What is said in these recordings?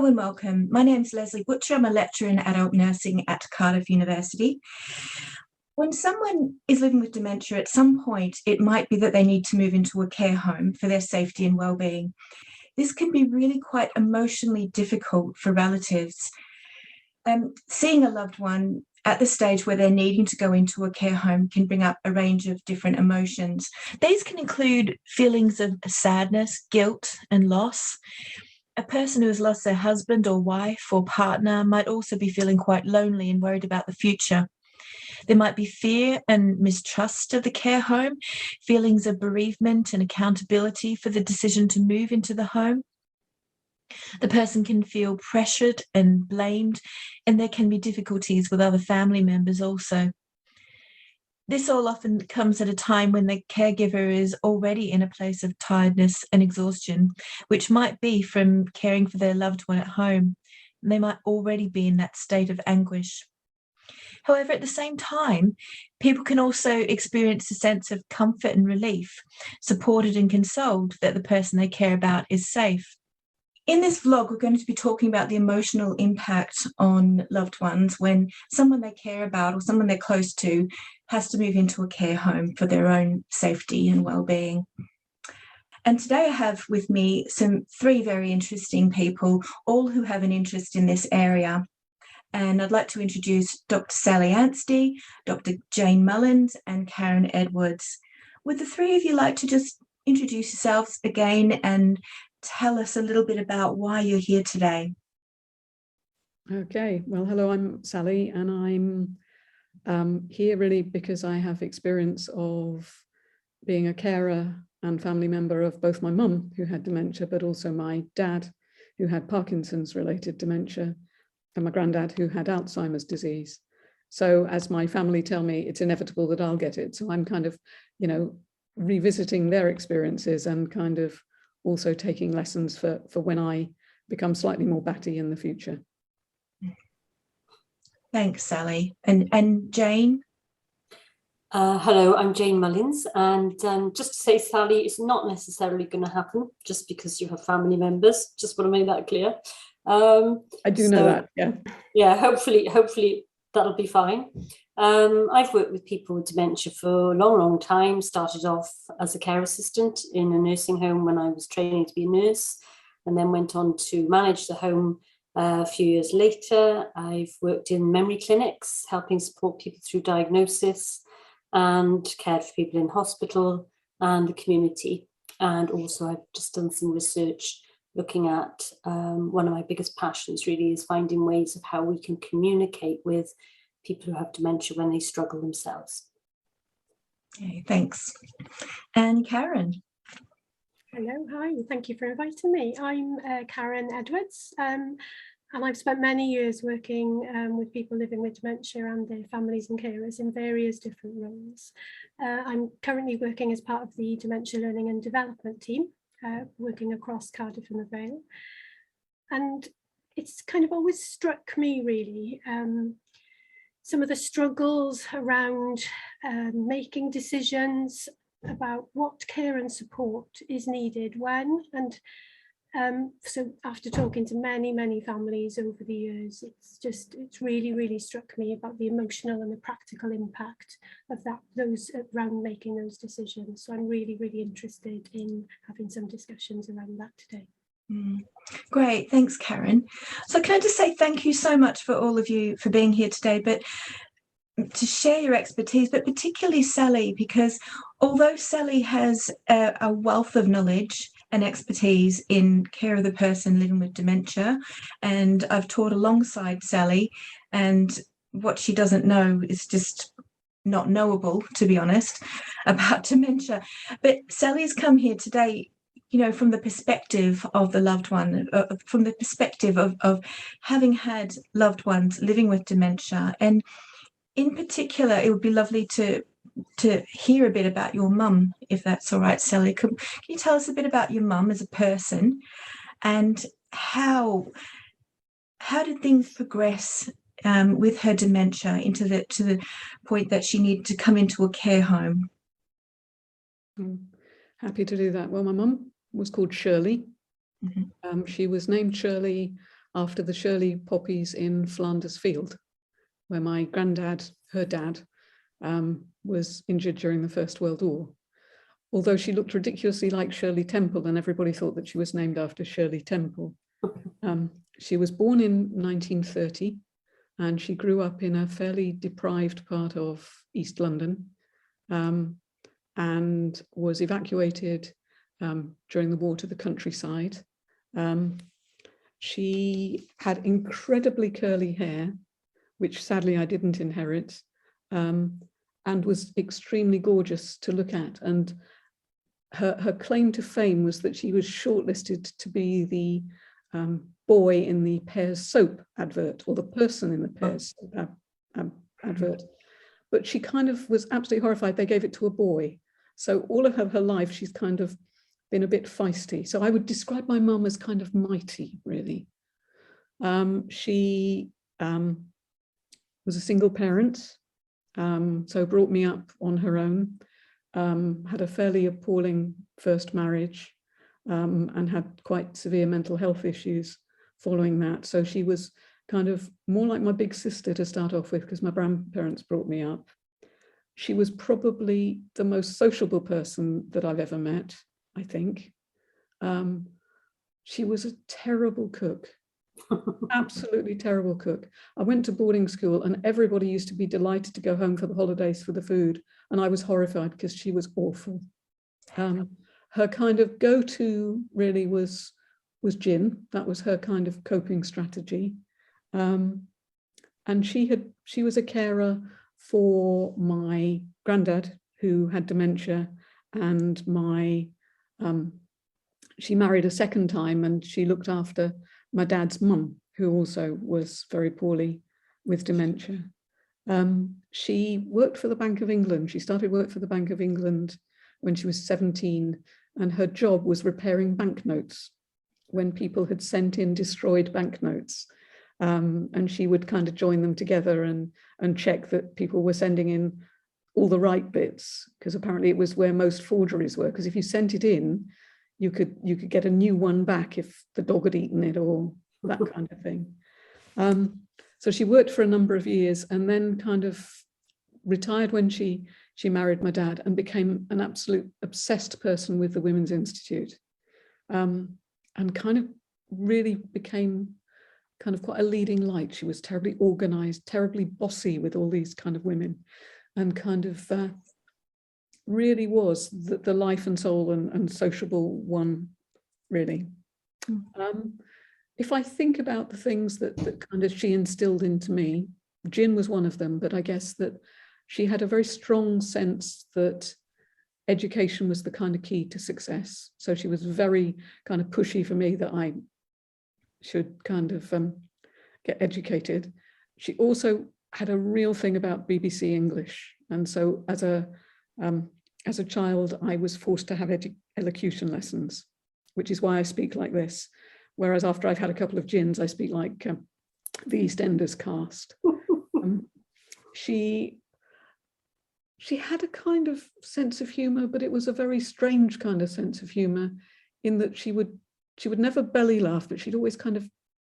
Hello and welcome. My name is Leslie Butcher. I'm a lecturer in adult nursing at Cardiff University. When someone is living with dementia, at some point, it might be that they need to move into a care home for their safety and well-being. This can be really quite emotionally difficult for relatives. Seeing a loved one at the stage where they're needing to go into a care home can bring up a range of different emotions. These can include feelings of sadness, guilt, and loss. A person who has lost their husband or wife or partner might also be feeling quite lonely and worried about the future. There might be fear and mistrust of the care home, feelings of bereavement and accountability for the decision to move into the home. The person can feel pressured and blamed, and there can be difficulties with other family members also. This all often comes at a time when the caregiver is already in a place of tiredness and exhaustion, which might be from caring for their loved one at home. They might already be in that state of anguish. However, at the same time, people can also experience a sense of comfort and relief, supported and consoled that the person they care about is safe. In this vlog, we're going to be talking about the emotional impact on loved ones when someone they care about or someone they're close to has to move into a care home for their own safety and well-being. And today I have with me three very interesting people, all who have an interest in this area. And I'd like to introduce Dr. Sally Anstey, Dr. Jane Mullins, and Karen Edwards. Would the three of you like to just introduce yourselves again and tell us a little bit about why you're here today? Okay, well, hello, I'm Sally, and I'm here really because I have experience of being a carer and family member of both my mum, who had dementia, but also my dad, who had Parkinson's related dementia, and my granddad, who had Alzheimer's disease. So as my family tell me, it's inevitable that I'll get it. So I'm kind of, revisiting their experiences and kind of also taking lessons for when I become slightly more batty in the future. Thanks, Sally. And Jane? Hello, I'm Jane Mullins, and just to say, Sally, it's not necessarily going to happen just because you have family members. Just want to make that clear. I do know that, yeah. Yeah, hopefully that'll be fine. I've worked with people with dementia for a long time. Started off as a care assistant in a nursing home when I was training to be a nurse, and then went on to manage the home a few years later. I've worked in memory clinics, helping support people through diagnosis, and cared for people in hospital and the community. And also I've just done some research looking at one of my biggest passions really is finding ways of how we can communicate with people who have dementia when they struggle themselves. Okay, thanks. And Karen? Hello, hi, thank you for inviting me. I'm Karen Edwards, and I've spent many years working with people living with dementia and their families and carers in various different roles. I'm currently working as part of the Dementia Learning and Development team, working across Cardiff and the Vale. And it's kind of always struck me really, some of the struggles around making decisions about what care and support is needed when. And so after talking to many families over the years, it's really struck me about the emotional and the practical impact of those around making those decisions. So I'm really interested in having some discussions around that today. Great, thanks, Karen. So can I just say thank you so much for all of you for being here today, but to share your expertise, but particularly Sally, because although Sally has a wealth of knowledge and expertise in care of the person living with dementia, and I've taught alongside Sally, and what she doesn't know is just not knowable, to be honest, about dementia. But Sally's come here today, from the perspective of the loved one, from the perspective of having had loved ones living with dementia. And in particular, it would be lovely to hear a bit about your mum, if that's all right, Sally. Can you tell us a bit about your mum as a person, and how did things progress with her dementia to the point that she needed to come into a care home? Happy to do that. Well, my mum was called Shirley. She was named Shirley after the Shirley poppies in Flanders Field, where my granddad, her dad, was injured during the First World War. Although she looked ridiculously like Shirley Temple, and everybody thought that she was named after Shirley Temple. She was born in 1930, and she grew up in a fairly deprived part of East London, and was evacuated during the war to the countryside. She had incredibly curly hair, which sadly I didn't inherit, and was extremely gorgeous to look at. And her claim to fame was that she was shortlisted to be the boy in the Pears soap advert, or the person in the Pears advert. But she kind of was absolutely horrified they gave it to a boy. So all of her life, she's kind of been a bit feisty. So I would describe my mum as kind of mighty, really. She was a single parent, so brought me up on her own, had a fairly appalling first marriage, and had quite severe mental health issues following that. So she was kind of more like my big sister to start off with, because my grandparents brought me up. She was probably the most sociable person that I've ever met, I think. She was a terrible cook, absolutely terrible cook. I went to boarding school and everybody used to be delighted to go home for the holidays for the food. And I was horrified because she was awful. Her kind of go-to really was gin. That was her kind of coping strategy. And she was a carer for my granddad, who had dementia, and she married a second time, and she looked after my dad's mum, who also was very poorly with dementia. She worked for the Bank of England. She started work for the Bank of England when she was 17, and her job was repairing banknotes when people had sent in destroyed banknotes. And she would kind of join them together and check that people were sending in all the right bits, because apparently it was where most forgeries were, because if you sent it in, you could get a new one back if the dog had eaten it or that kind of thing. So she worked for a number of years and then kind of retired when she married my dad and became an absolute obsessed person with the Women's Institute, and kind of really became kind of quite a leading light. She was terribly organized, terribly bossy with all these kind of women, and kind of really was the life and soul and sociable one, really. If I think about the things that kind of she instilled into me, gin was one of them, but I guess that she had a very strong sense that education was the kind of key to success. So she was very kind of pushy for me that I should kind of get educated. She also had a real thing about BBC English. And so as a child, I was forced to have elocution lessons, which is why I speak like this. Whereas after I've had a couple of gins, I speak like the EastEnders cast. She had a kind of sense of humor, but it was a very strange kind of sense of humor, in that she would never belly laugh, but she'd always kind of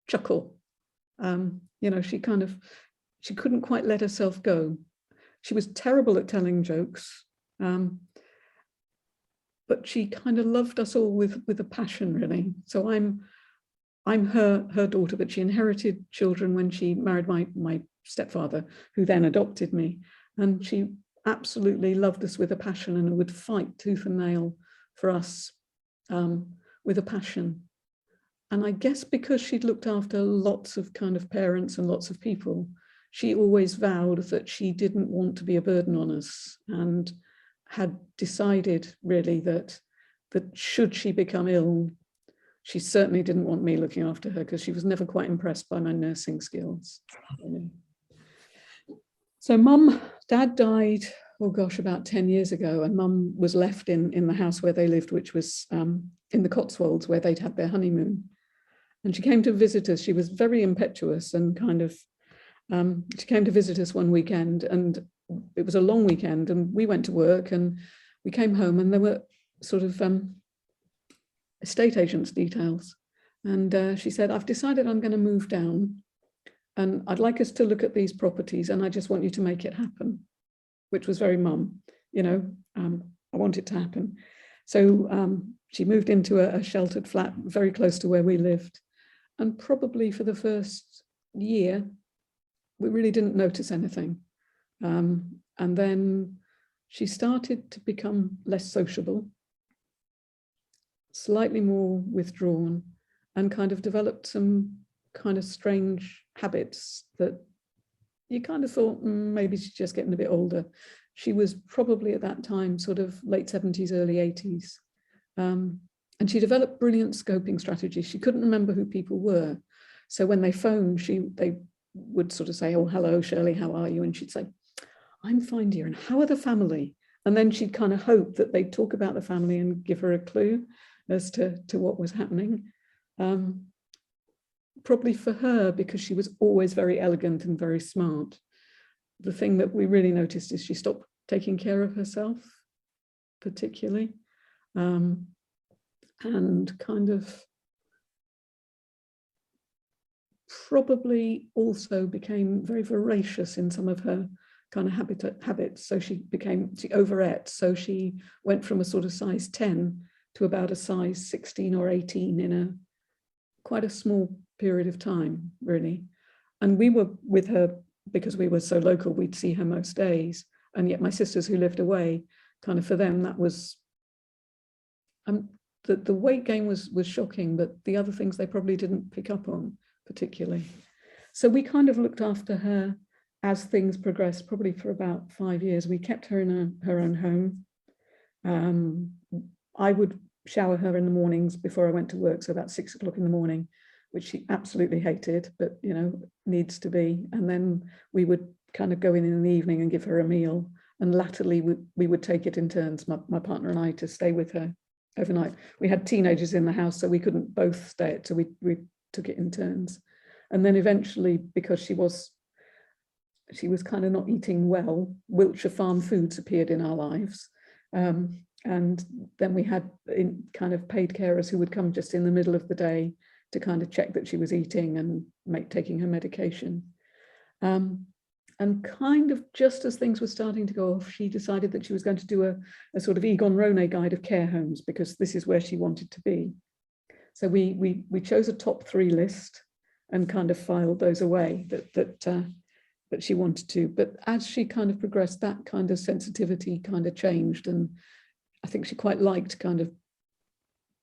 chuckle. You know, she couldn't quite let herself go. She was terrible at telling jokes, but she kind of loved us all with a passion, really. So I'm her daughter, but she inherited children when she married my stepfather, who then adopted me, and she absolutely loved us with a passion and would fight tooth and nail for us with a passion. And I guess because she'd looked after lots of kind of parents and lots of people, she always vowed that she didn't want to be a burden on us, and had decided really that should she become ill, she certainly didn't want me looking after her, because she was never quite impressed by my nursing skills. So Dad died, oh gosh, about 10 years ago, and Mum was left in the house where they lived, which was in the Cotswolds, where they'd had their honeymoon. And she came to visit us. She was very impetuous and kind of, she came to visit us one weekend, and it was a long weekend, and we went to work and we came home, and there were sort of estate agents' details. And she said, I've decided I'm going to move down and I'd like us to look at these properties and I just want you to make it happen, which was very mum, you know, I want it to happen. So she moved into a sheltered flat very close to where we lived. And probably for the first year, we really didn't notice anything. And then she started to become less sociable, slightly more withdrawn, and kind of developed some kind of strange habits that you kind of thought maybe she's just getting a bit older. She was probably at that time sort of late 70s, early 80s. And she developed brilliant scoping strategies. She couldn't remember who people were. So when they phoned, they would sort of say, oh, hello, Shirley, how are you? And she'd say, I'm fine, dear. And how are the family? And then she'd kind of hope that they'd talk about the family and give her a clue as to what was happening. Probably for her, because she was always very elegant and very smart, the thing that we really noticed is she stopped taking care of herself, particularly, and kind of probably also became very voracious in some of her kind of habits. So she overate. So she went from a sort of size 10 to about a size 16 or 18 in quite a small period of time, really. And we were with her because we were so local, we'd see her most days. And yet my sisters who lived away, kind of for them, that was, the weight gain was shocking, but the other things they probably didn't pick up on particularly. So we kind of looked after her as things progressed, probably for about 5 years. We kept her in her own home. I would shower her in the mornings before I went to work, so about 6 o'clock in the morning, which she absolutely hated, but you know, needs to be. And then we would kind of go in the evening and give her a meal. And latterly we would take it in turns, my partner and I, to stay with her overnight. We had teenagers in the house, so we couldn't both stay, so we took it in turns. And then eventually, because she was kind of not eating well, Wiltshire Farm Foods appeared in our lives. And then we had kind of paid carers who would come just in the middle of the day to kind of check that she was eating and taking her medication. And kind of just as things were starting to go off, she decided that she was going to do a sort of Egon Ronay guide of care homes, because this is where she wanted to be. So we chose a top 3 list and kind of filed those away that she wanted to. But as she kind of progressed, that kind of sensitivity kind of changed. And I think she quite liked kind of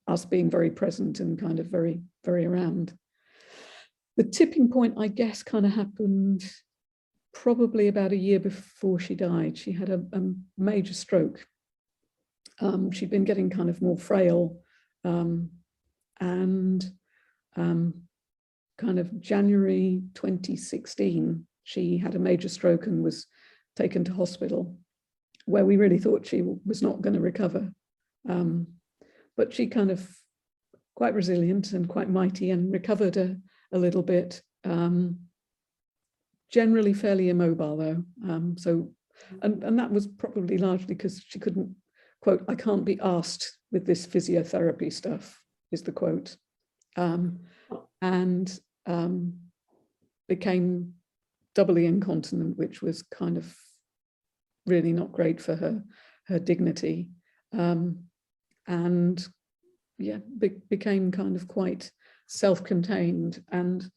us being very present and kind of very, very around. The tipping point, I guess, kind of happened probably about a year before she died. She had a major stroke. She'd been getting kind of more frail, and kind of January 2016, she had a major stroke and was taken to hospital, where we really thought she was not going to recover. But she kind of quite resilient and quite mighty and recovered a little bit. Generally fairly immobile though. And that was probably largely because she couldn't, quote, I can't be asked with this physiotherapy stuff, is the quote. And became doubly incontinent, which was kind of really not great for her dignity. And yeah, became kind of quite self-contained. And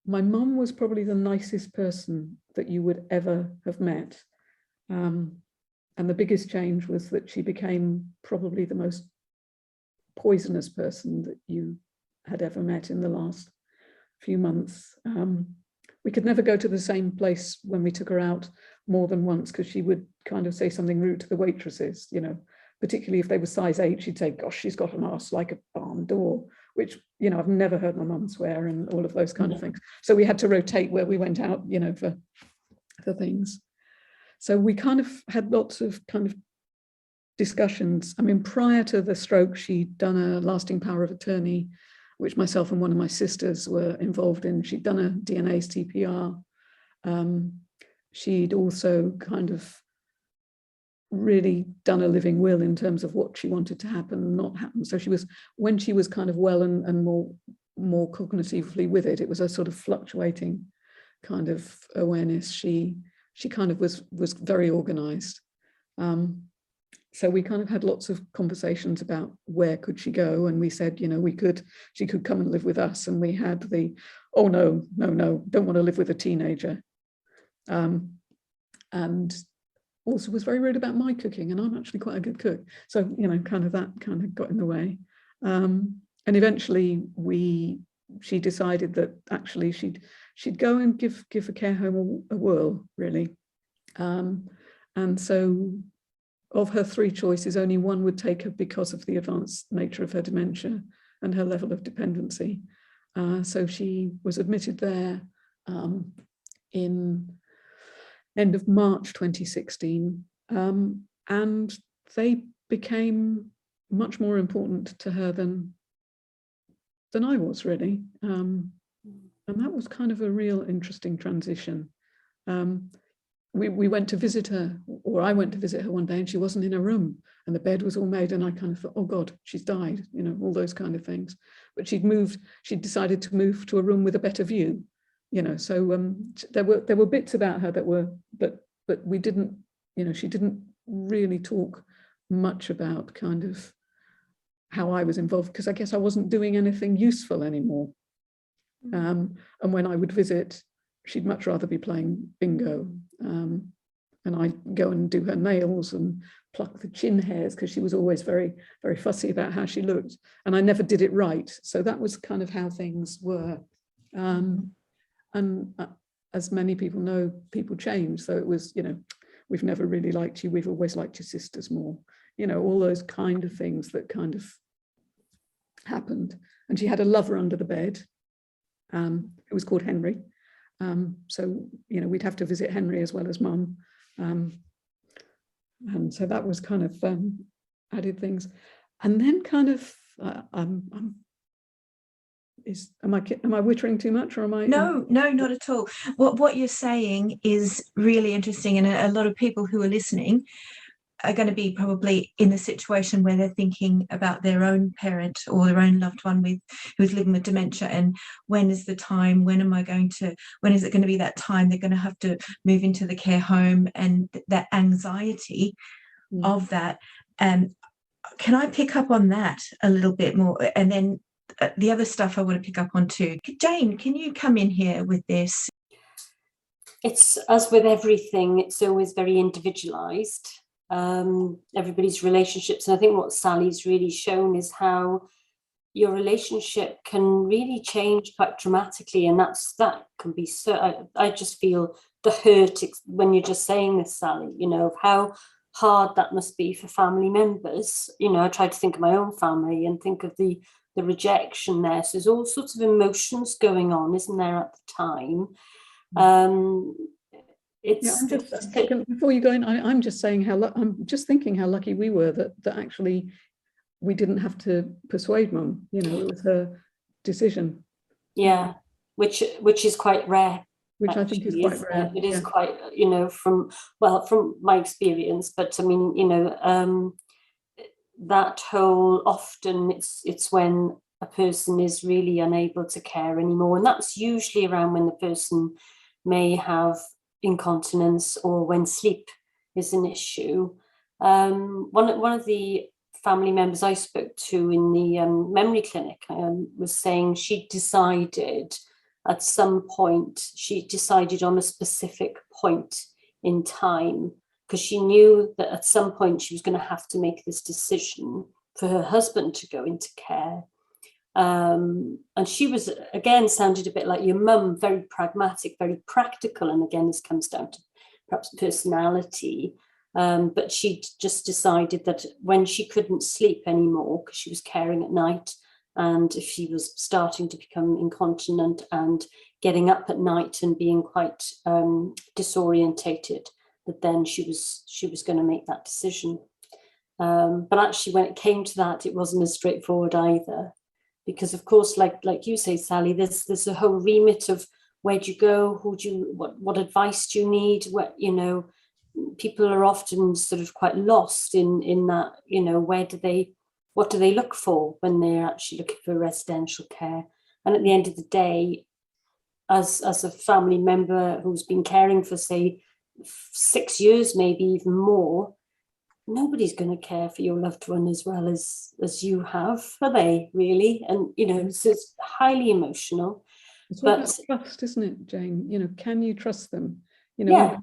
my mum was probably the nicest person that you would ever have met. And the biggest change was that she became probably the most poisonous person that you had ever met in the last few months. We could never go to the same place when we took her out more than once, because she would kind of say something rude to the waitresses, you know, particularly if they were size 8, she'd say, gosh, she's got an arse like a barn door, which, you know, I've never heard my mum swear, and all of those kind of things. So we had to rotate where we went out, you know, for things. So we kind of had lots of kind of discussions. I mean, prior to the stroke, she'd done a lasting power of attorney, which myself and one of my sisters were involved in. She'd done a DNA's TPR. She'd also kind of really done a living will in terms of what she wanted to happen and not happen. So she was, when she was kind of well and more more cognitively with it. It was a sort of fluctuating kind of awareness. She kind of was very organized. So we kind of had lots of conversations about where could she go, and we said, you know, she could come and live with us, and we had the, oh no, don't want to live with a teenager, and also was very rude about my cooking, and I'm actually quite a good cook, so you know, kind of that kind of got in the way, and eventually she decided that actually she'd go and give a care home a whirl, really, and so of her 3 choices, only one would take her because of the advanced nature of her dementia and her level of dependency. So she was admitted there in end of March 2016, and they became much more important to her than I was, really. And that was kind of a real interesting transition. We went to visit her, or I went to visit her one day, and she wasn't in her room, and the bed was all made, and I kind of thought, oh God, she's died, you know, all those kind of things. But she'd decided to move to a room with a better view, you know. So there were bits about her that were, but we didn't, you know, she didn't really talk much about kind of how I was involved, because I guess I wasn't doing anything useful anymore. And when I would visit, she'd much rather be playing bingo, and I'd go and do her nails and pluck the chin hairs, because she was always very, very fussy about how she looked, and I never did it right. So that was kind of how things were. And as many people know, people change. So it was, you know, we've never really liked you, we've always liked your sisters more, you know, all those kind of things that kind of happened. And she had a lover under the bed. It was called Henry. So, you know, we'd have to visit Henry as well as Mum. And so that was kind of added things. And then kind of, am I wittering too much, or am I? No, not at all. What you're saying is really interesting, and a lot of people who are listening are going to be probably in the situation where they're thinking about their own parent or their own loved one who's living with dementia, and when is the time, when is it going to be that time they're going to have to move into the care home, and that anxiety of that. Can I pick up on that a little bit more? And then the other stuff I want to pick up on too. Jane, can you come in here with this? It's, as with everything, it's always very individualized. Everybody's relationships, and I think what Sally's really shown is how your relationship can really change quite dramatically, and that can be so. I just feel the hurt when you're just saying this, Sally, you know, of how hard that must be for family members. You know, I try to think of my own family and think of the rejection there. So there's all sorts of emotions going on, isn't there, at the time? Before you go in, I'm just saying I'm just thinking how lucky we were that actually we didn't have to persuade Mum. You know, it was her decision. Yeah, which is quite rare. Which I think is quite rare. It is quite, you know, from my experience. But I mean, you know, that whole, often it's when a person is really unable to care anymore, and that's usually around when the person may have incontinence or when sleep is an issue. One of the family members I spoke to in the memory clinic was saying she decided at some point, she decided on a specific point in time, because she knew that at some point she was going to have to make this decision for her husband to go into care. And she was, again, sounded a bit like your mum, very pragmatic, very practical. And again, this comes down to perhaps personality. But she just decided that when she couldn't sleep anymore, because she was caring at night, and if she was starting to become incontinent and getting up at night and being quite disorientated, that then she was going to make that decision. But actually, when it came to that, it wasn't as straightforward either. Because of course, like you say, Sally, there's a whole remit of where do you go, what advice do you need? What, you know, people are often sort of quite lost in that, you know, what do they look for when they're actually looking for residential care? And at the end of the day, as a family member who's been caring for, say, 6 years, maybe even more, nobody's going to care for your loved one as well as you have, are they, really? And, you know, so it's highly emotional. It's all about trust, isn't it, Jane? You know, can you trust them? You know, yeah.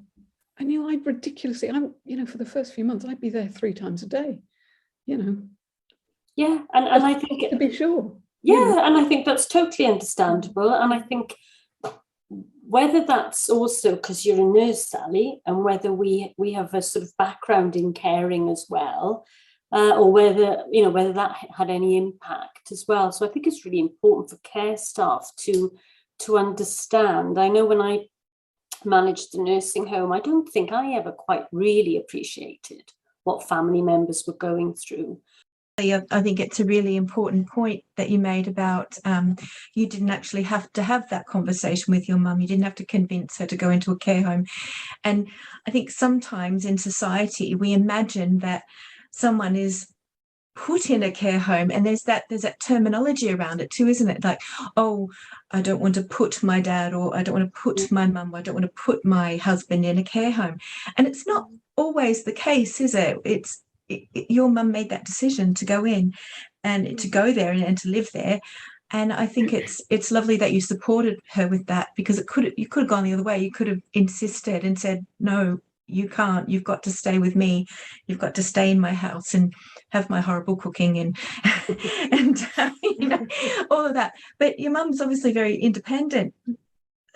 I knew I'd ridiculously, you know, for the first few months, I'd be there 3 times a day, you know. Yeah, and I think, to be sure. Yeah, you know. and I think that's totally understandable. And I think whether that's also because you're a nurse, Sally, and whether we have a sort of background in caring as well, or whether, you know, whether that had any impact as well. So I think it's really important for care staff to understand. I know when I managed the nursing home, I don't think I ever quite really appreciated what family members were going through. I think it's a really important point that you made about you didn't actually have to have that conversation with your mum. You didn't have to convince her to go into a care home. And I think sometimes in society, we imagine that someone is put in a care home, and there's that terminology around it too, isn't it? Like, oh, I don't want to put my dad, or I don't want to put my mum, I don't want to put my husband in a care home. And it's not always the case, is it? Your mum made that decision to go in and to go there and to live there. And I think it's lovely that you supported her with that, because you could have gone the other way. You could have insisted and said, no, you can't, you've got to stay with me, you've got to stay in my house and have my horrible cooking and you know, all of that. But your mum's obviously very independent,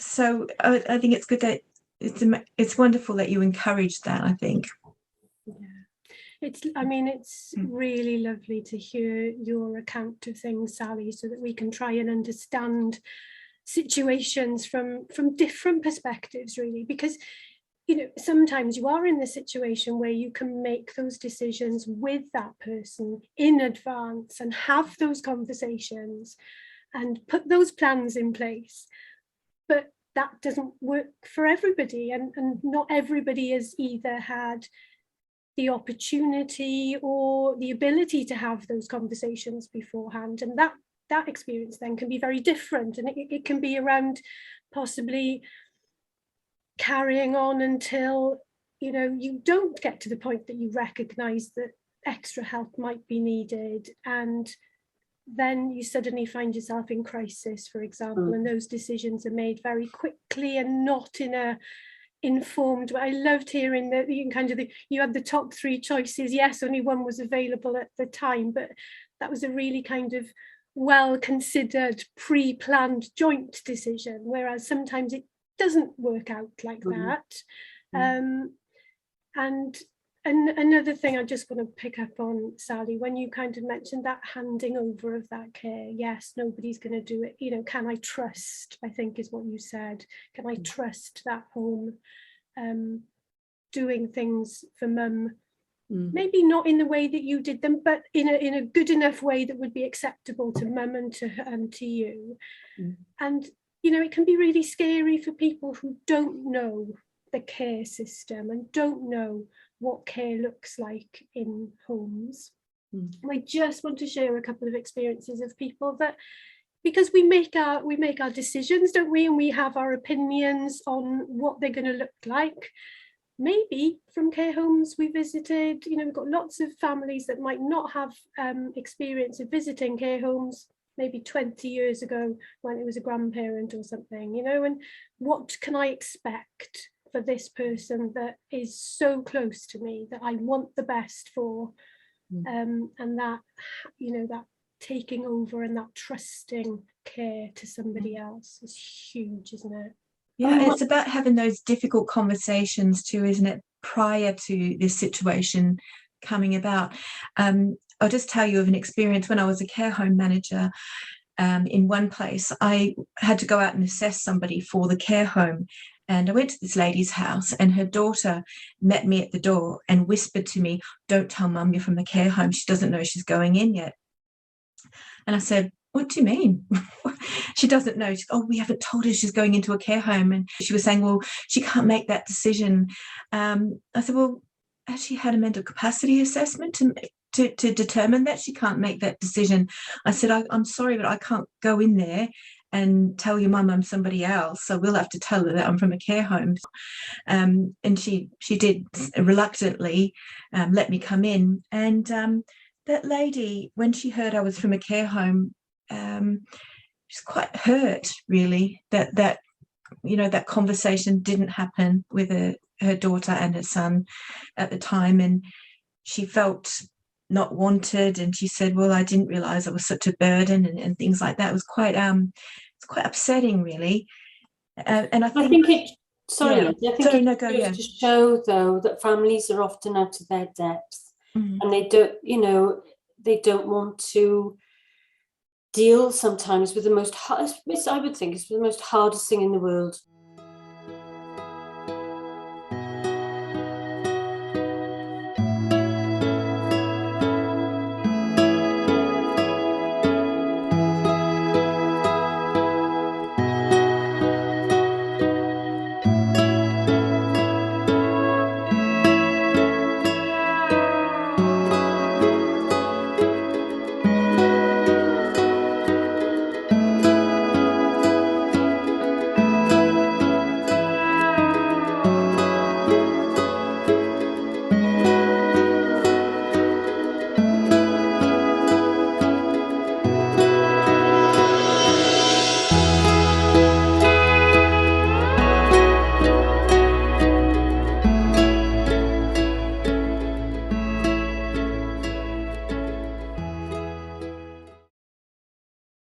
so I think it's good that it's wonderful that you encouraged that, I think. It's really lovely to hear your account of things, Sally, so that we can try and understand situations from different perspectives, really, because, you know, sometimes you are in the situation where you can make those decisions with that person in advance and have those conversations and put those plans in place. But that doesn't work for everybody, and not everybody has either had the opportunity or the ability to have those conversations beforehand, and that experience then can be very different, and it can be around possibly carrying on until, you know, you don't get to the point that you recognize that extra help might be needed, and then you suddenly find yourself in crisis, for example, and those decisions are made very quickly and not in a informed way. I loved hearing that you had the top 3 choices. Yes, only one was available at the time, but that was a really kind of well considered, pre-planned joint decision, whereas sometimes it doesn't work out like that. And another thing I just want to pick up on, Sally, when you kind of mentioned that handing over of that care, yes, nobody's going to do it. You know, can I trust, I think is what you said, can I trust that home doing things for mum? Maybe not in the way that you did them, but in a good enough way that would be acceptable to mum and to you. And, you know, it can be really scary for people who don't know the care system and don't know what care looks like in homes. And I just want to share a couple of experiences of people that, because we make our decisions, don't we, and we have our opinions on what they're going to look like. Maybe from care homes we visited, you know, we've got lots of families that might not have experience of visiting care homes maybe 20 years ago when it was a grandparent or something, you know, and what can I expect for this person that is so close to me, that I want the best for, and that, you know, that taking over and that trusting care to somebody else is huge, isn't it? Yeah, it's about having those difficult conversations too, isn't it, prior to this situation coming about. I'll just tell you of an experience when I was a care home manager in one place. I had to go out and assess somebody for the care home. And I went to this lady's house, and her daughter met me at the door and whispered to me, "Don't tell mum you're from the care home. She doesn't know she's going in yet." And I said, "What do you mean?" She doesn't know. She, "Oh, we haven't told her she's going into a care home." And she was saying, "Well, she can't make that decision." I said, "Well, has she had a mental capacity assessment to determine that. She can't make that decision. I said, I'm sorry, but I can't go in there and tell your mum I'm somebody else. So we'll have to tell her that I'm from a care home. And she did reluctantly let me come in. And that lady, when she heard I was from a care home, she's quite hurt, really, that you know, that conversation didn't happen with her daughter and her son at the time. And she felt not wanted. And she said, well, I didn't realize I was such a burden, and things like that. It was quite upsetting, really. And I think it, sorry, yeah. Lindsay, I think Sorry, it no, go, goes yeah. to show, though, that families are often out of their depth, and they don't, you know, they don't want to deal sometimes with the most, I would think it's the most hardest thing in the world.